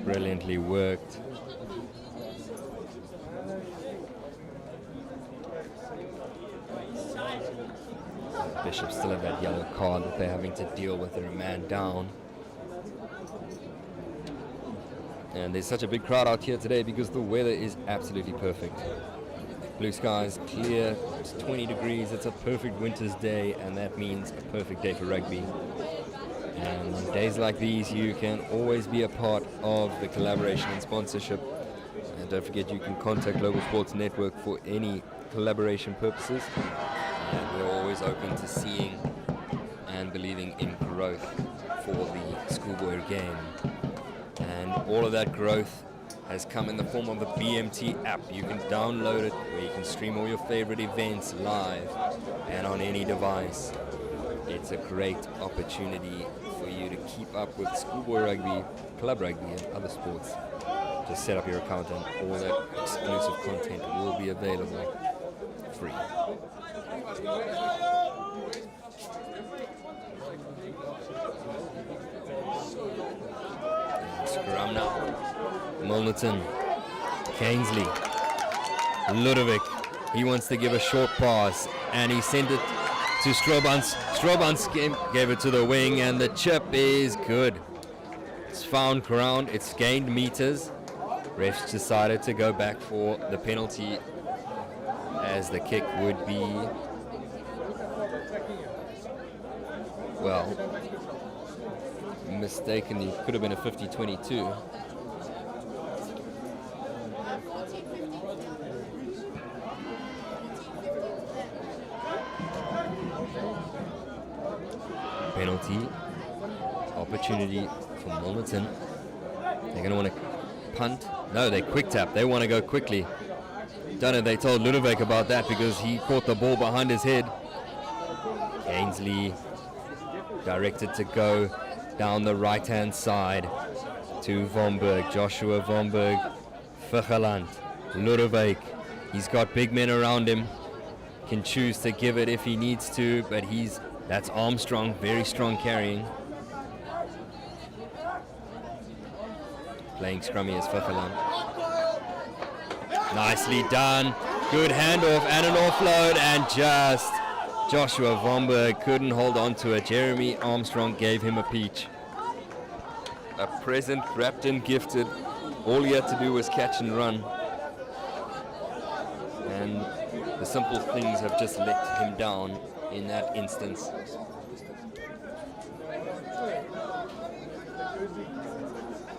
Brilliantly worked. Bishops still have that yellow card that they're having to deal with. They're a man down. And there's such a big crowd out here today because the weather is absolutely perfect. Blue skies, clear, it's 20 degrees, it's a perfect winter's day, and that means a perfect day for rugby. And on days like these, you can always be a part of the collaboration and sponsorship. And don't forget, you can contact Global Sports Network for any collaboration purposes. And we're always open to seeing and believing in growth for the schoolboy game. And all of that growth has come in the form of the BMT app. You can download it where you can stream all your favorite events live and on any device. It's a great opportunity for you to keep up with schoolboy rugby, club rugby and other sports. Just set up your account and all that exclusive content will be available free. Scrum now. Milnerton, Kingsley, Ludovic. He wants to give a short pass and he sent it to Strobans. Strobans gave it to the wing and the chip is good. It's found ground, it's gained meters. Refs decided to go back for the penalty as the kick would be, well, mistakenly could have been a 50-22. Penalty opportunity for Milnerton. They're going to want to punt. No, they quick tap. They want to go quickly. Don't know, they told Ludovic about that because he caught the ball behind his head. Ainsley directed to go down the right-hand side to Vomberg. Joshua Vomberg, Ficheland, Ludovic. He's got big men around him. Can choose to give it if he needs to, but that's Armstrong, very strong carrying. Playing scrummy as Ficheland. Nicely done. Good handoff and an offload, and just Joshua Vomberg couldn't hold on to it. Jeremy Armstrong gave him a peach. A present wrapped and gifted. All he had to do was catch and run. And the simple things have just let him down in that instance.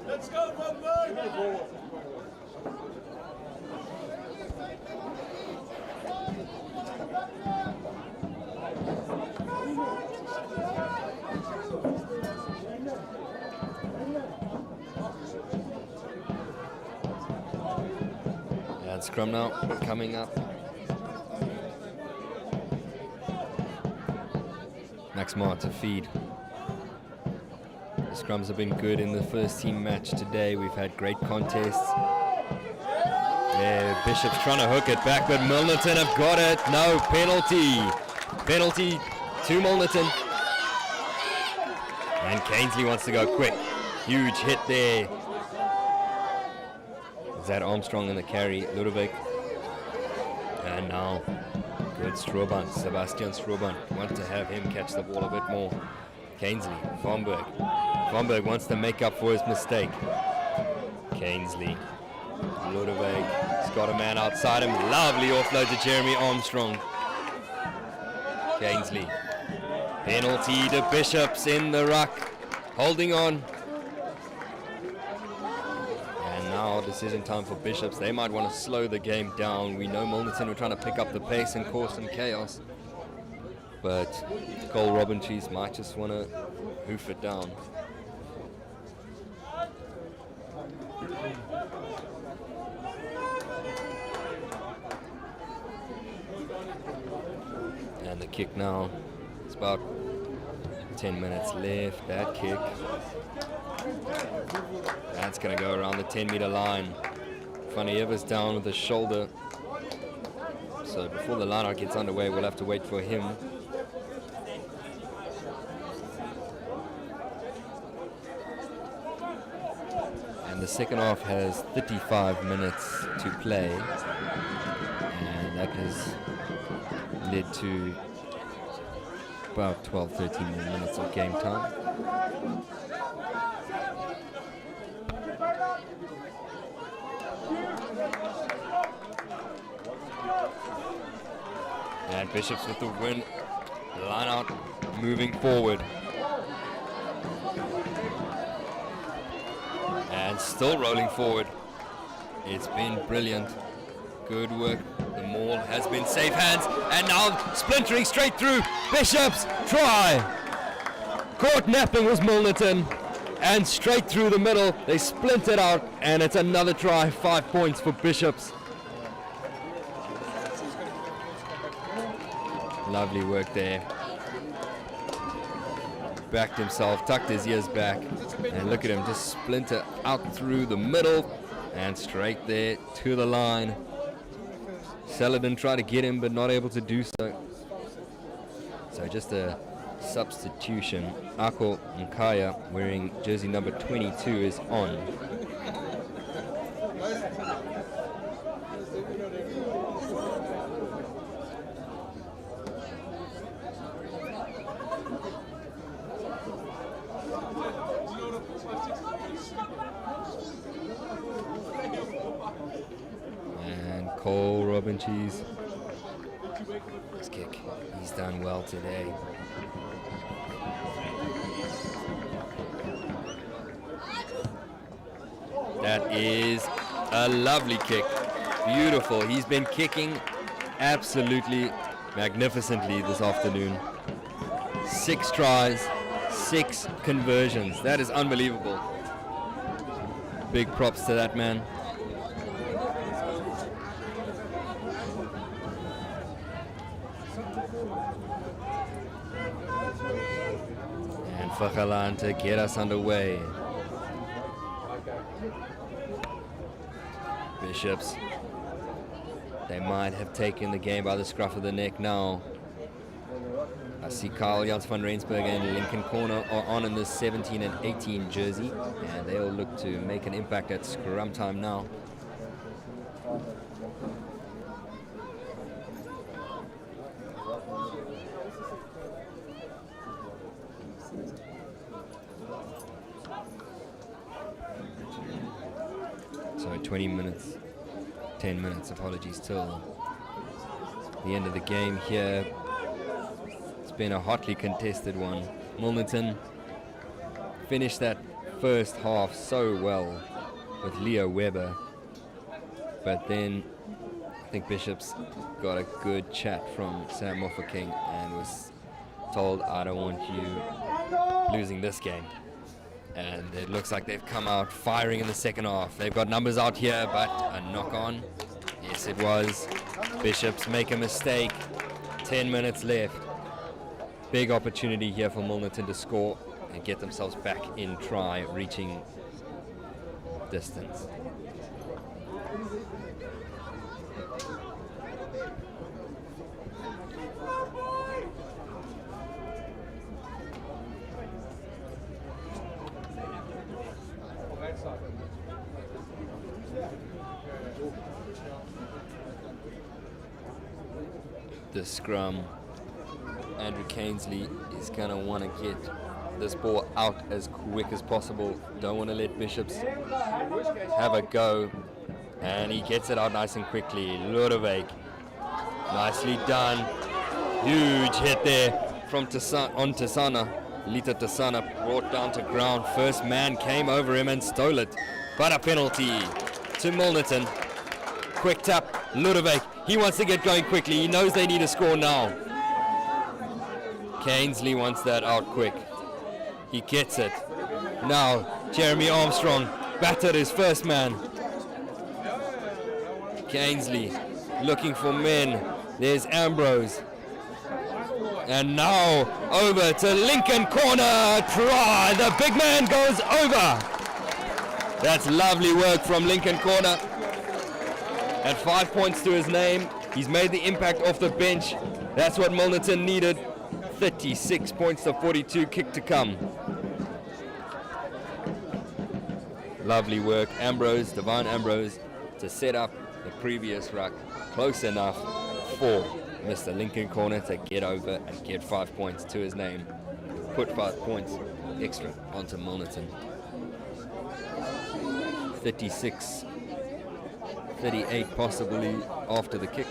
Let's go, Vomberg! scrum now, coming up. Max Mart to feed. The scrums have been good in the first team match today. We've had great contests. Yeah, Bishop's trying to hook it back, but Milnerton have got it. No, penalty. Penalty to Milnerton. And Cainsley wants to go quick. Huge hit there. Is that Armstrong in the carry, Ludwig? And now, good Strohband, Sebastian Strohband. Want to have him catch the ball a bit more. Cainsley, Vomberg. Vomberg wants to make up for his mistake. Cainsley, Ludwig, he's got a man outside him. Lovely offload to Jeremy Armstrong. Cainsley, penalty to Bishops in the ruck, holding on. And now decision time for Bishops. They might want to slow the game down. We know Milnerton were trying to pick up the pace and cause some chaos. But Cole Robincheese might just want to hoof it down. And the kick now. It's about 10 minutes left. That kick. That's going to go around the 10-meter line. Funny Evers down with his shoulder. So before the line-out gets underway, we'll have to wait for him. And the second half has 35 minutes to play. And that has led to about 12-13 more minutes of game time. And Bishops with the win. Line out, moving forward. And still rolling forward. It's been brilliant. Good work. The maul has been safe hands. And now splintering straight through. Bishops, try. Caught napping was Milnerton. And straight through the middle. They splintered out. And it's another try. 5 points for Bishops. Lovely work there. Backed himself, tucked his ears back, and look at him just splinter out through the middle and straight there to the line. Saladin tried to get him, but not able to do so. So just a substitution. Ako Nkaya, wearing jersey number 22, is on. Cole Robincheese. This kick, he's done well today. That is a lovely kick. Beautiful. He's been kicking absolutely magnificently this afternoon. 6 tries, 6 conversions. That is unbelievable. Big props to that man. Fakalan to get us underway. Bishops, they might have taken the game by the scruff of the neck now. I see Carl Jans van Rensburg and Lincoln Corner are on in the 17 and 18 jersey, and they'll look to make an impact at scrum time now. So 20 minutes, 10 minutes, apologies, till the end of the game here. It's been a hotly contested one. Milnerton finished that first half so well with Leo Weber, but then I think Bishops got a good chat from Sam Mofokeng and was told, I don't want you losing this game. And it looks like they've come out firing in the second half. They've got numbers out here, but a knock on Yes, it was. Bishops make a mistake. 10 minutes left. Big opportunity here for Milnerton to score and get themselves back in try, reaching distance. The scrum, Andrew Cainsley is going to want to get this ball out as quick as possible. Don't want to let Bishops have a go. And he gets it out nice and quickly. Ludwig, nicely done. Huge hit there from Tasana. Lita Tasana brought down to ground. First man came over him and stole it. But a penalty to Milnerton. Quick tap, Ludwig. He wants to get going quickly. He knows they need a score now. Cainsley wants that out quick. He gets it. Now, Jeremy Armstrong battered his first man. Cainsley looking for men. There's Ambrose. And now over to Lincoln corner. Try. The big man goes over. That's lovely work from Lincoln corner. And 5 points to his name. He's made the impact off the bench. That's what Milnerton needed. 36 points to 42, kick to come. Lovely work, Ambrose, Divine Ambrose, to set up the previous ruck. Close enough for Mr. Lincoln Corner to get over and get 5 points to his name. Put 5 points extra onto Milnerton. 36, 38 possibly after the kick.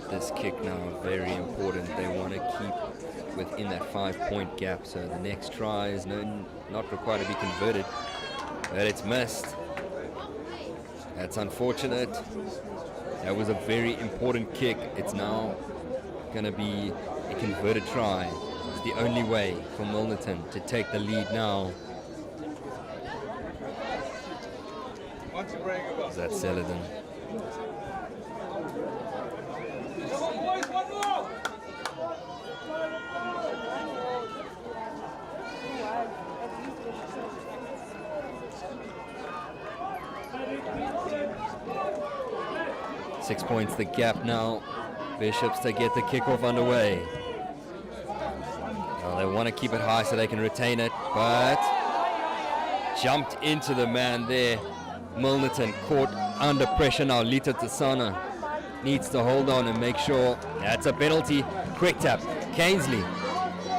This kick now very important. They want to keep within that 5 point gap, so the next try is not required to be converted, but it's missed. That's unfortunate. That was a very important kick. It's now going to be a converted try. It's the only way for Milnerton to take the lead now. That's Celadon. Six points the gap now. Bishops to get the kickoff underway. Well, they want to keep it high so they can retain it, but jumped into the man there. Milnerton caught under pressure now. Lita Tasana needs to hold on and make sure. That's a penalty. Quick tap. Cainsley.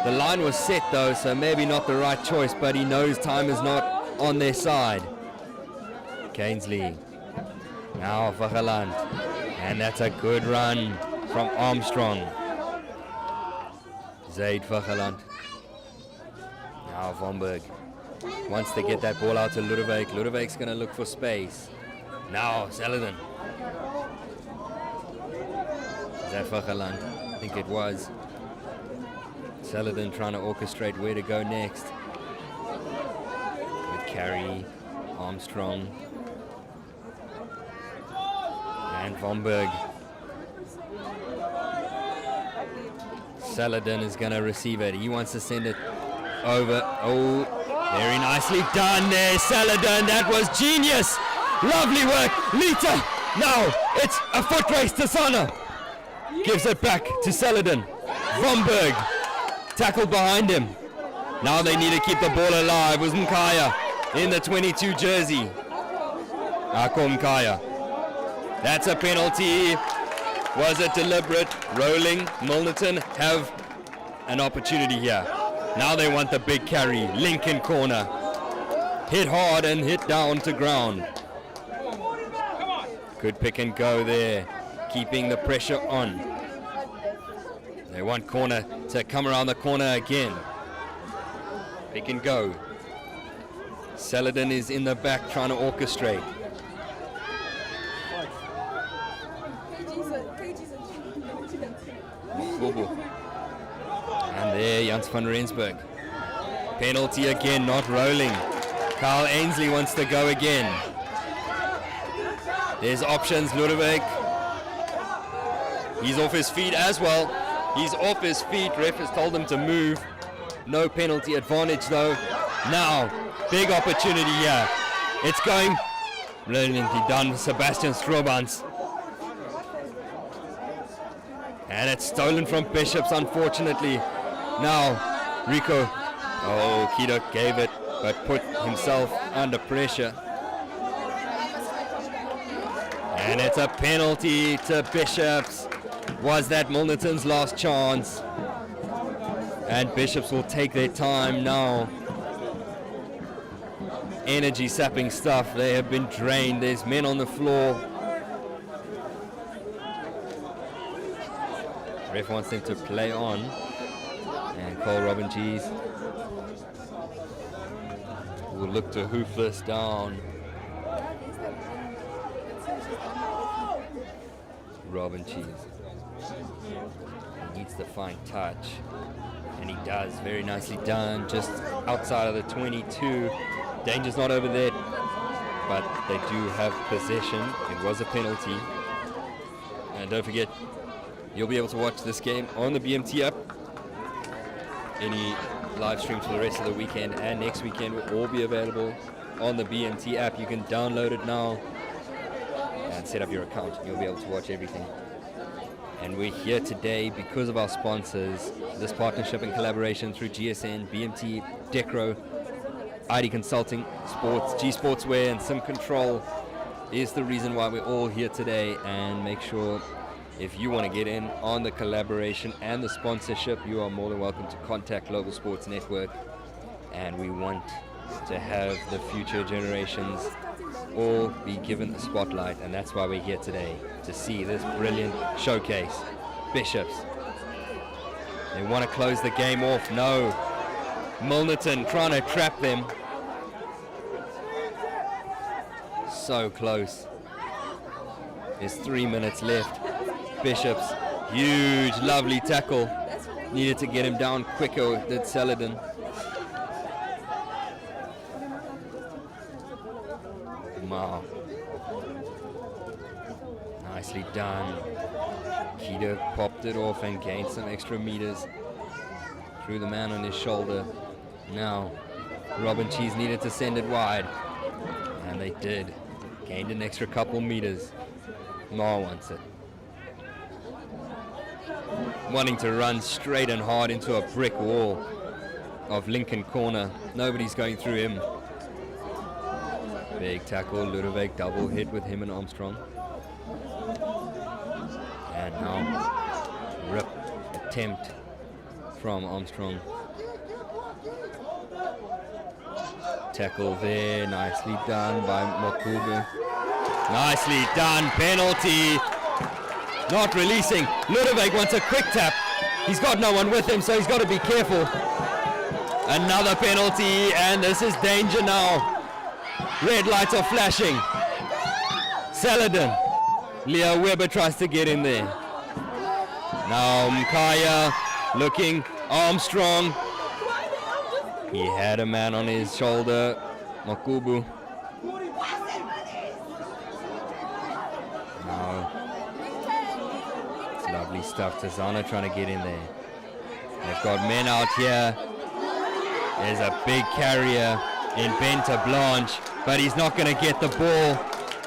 The line was set though, so maybe not the right choice, but he knows time is not on their side. Cainsley. Now Vageland. And that's a good run from Armstrong. Zaid Vageland. Now Vomberg wants to get that ball out to Ludwig. Ludwig's going to look for space. Now Saladin. Is that Vageland? I think it was. Saladin trying to orchestrate where to go next. Good carry. Armstrong. And Vomberg. Saladin is going to receive it. He wants to send it over. Oh, very nicely done there, Saladin. That was genius. Lovely work. Lita. Now it's a foot race to Sana. Gives it back to Saladin. Vomberg. Tackled behind him. Now they need to keep the ball alive. It was Mkaya in the 22 jersey. Ako Mkaya. That's a penalty. Was it deliberate? Rolling. Milnerton have an opportunity here. Now they want the big carry. Lincoln corner. Hit hard and hit down to ground. Good pick and go there. Keeping the pressure on. They want corner to come around the corner again. Pick and go. Saladin is in the back trying to orchestrate. And there, Jans van Rensburg. Penalty again, not rolling. Kyle Ainsley wants to go again. There's options, Ludwig. He's off his feet as well. He's off his feet. Ref has told him to move. No penalty advantage though. Now, big opportunity here. It's going brilliantly done, Sebastian Strobans. And it's stolen from Bishops, unfortunately. Now, Rico. Oh, Kido gave it, but put himself under pressure. And it's a penalty to Bishops. Was that Milnerton's last chance? And Bishops will take their time now. Energy sapping stuff. They have been drained. There's men on the floor. Ref wants them to play on. And Cole Robin Cheese will look to hoof this down. Robin Cheese needs to find touch, and he does. Very nicely done, just outside of the 22. Danger's not over there, but they do have possession. It was a penalty. And don't forget, you'll be able to watch this game on the BMT app. Any live streams for the rest of the weekend and next weekend will all be available on the BMT app. You can download it now and set up your account. You'll be able to watch everything. And we're here today because of our sponsors. This partnership and collaboration through GSN, BMT, Decro, ID Consulting, Sports, G Sportswear, and Sim Control is the reason why we're all here today. And make sure, if you want to get in on the collaboration and the sponsorship, you are more than welcome to contact Global Sports Network. And we want to have the future generations all be given the spotlight, and that's why we're here today, to see this brilliant showcase. Bishops, they want to close the game off. No, Milnerton trying to trap them. So close. There's 3 minutes left. Bishops, huge, lovely tackle. Needed to get him down quicker, did Saladin. Wow. Nicely done. Kido popped it off and gained some extra meters. Threw the man on his shoulder. Now, Robin Cheese needed to send it wide. And they did. Gained an extra couple meters. Ma wants it. Wanting to run straight and hard into a brick wall of Lincoln corner. Nobody's going through him. Big tackle, Ludovic double hit with him and Armstrong. And now, rip attempt from Armstrong. Tackle there, nicely done by Mokubu. Nicely done, penalty. Not releasing. Ludovic wants a quick tap. He's got no one with him, so he's got to be careful. Another penalty, and this is danger now. Red lights are flashing. Saladin. Leo Weber tries to get in there. Now Mkaya looking. Armstrong. He had a man on his shoulder. Makubu. Now it's lovely stuff. Tazana trying to get in there. They've got men out here. There's a big carrier in Benta Blanche, but he's not going to get the ball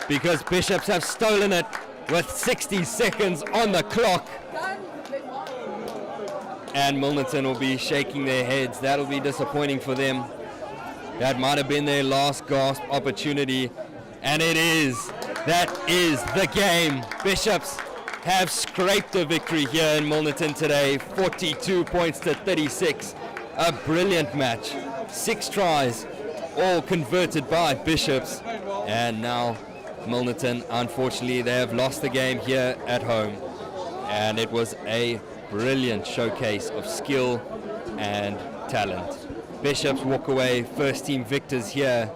because Bishops have stolen it with 60 seconds on the clock. And Milnerton will be shaking their heads. That'll be disappointing for them. That might have been their last gasp opportunity, and it is. That is the game. Bishops have scraped a victory here in Milnerton today, 42 points to 36. A brilliant match. 6 tries, all converted by Bishops. And now Milnerton, unfortunately, they have lost the game here at home. And it was a brilliant showcase of skill and talent. Bishops walk away first team victors here.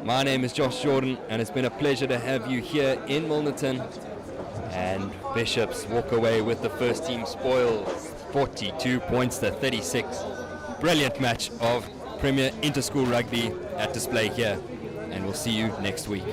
My name is Josh Jordan, and it's been a pleasure to have you here in Milnerton. And Bishops walk away with the first team spoils. 42 points to 36. Brilliant match of Premier Interschool Rugby at display here, and we'll see you next week.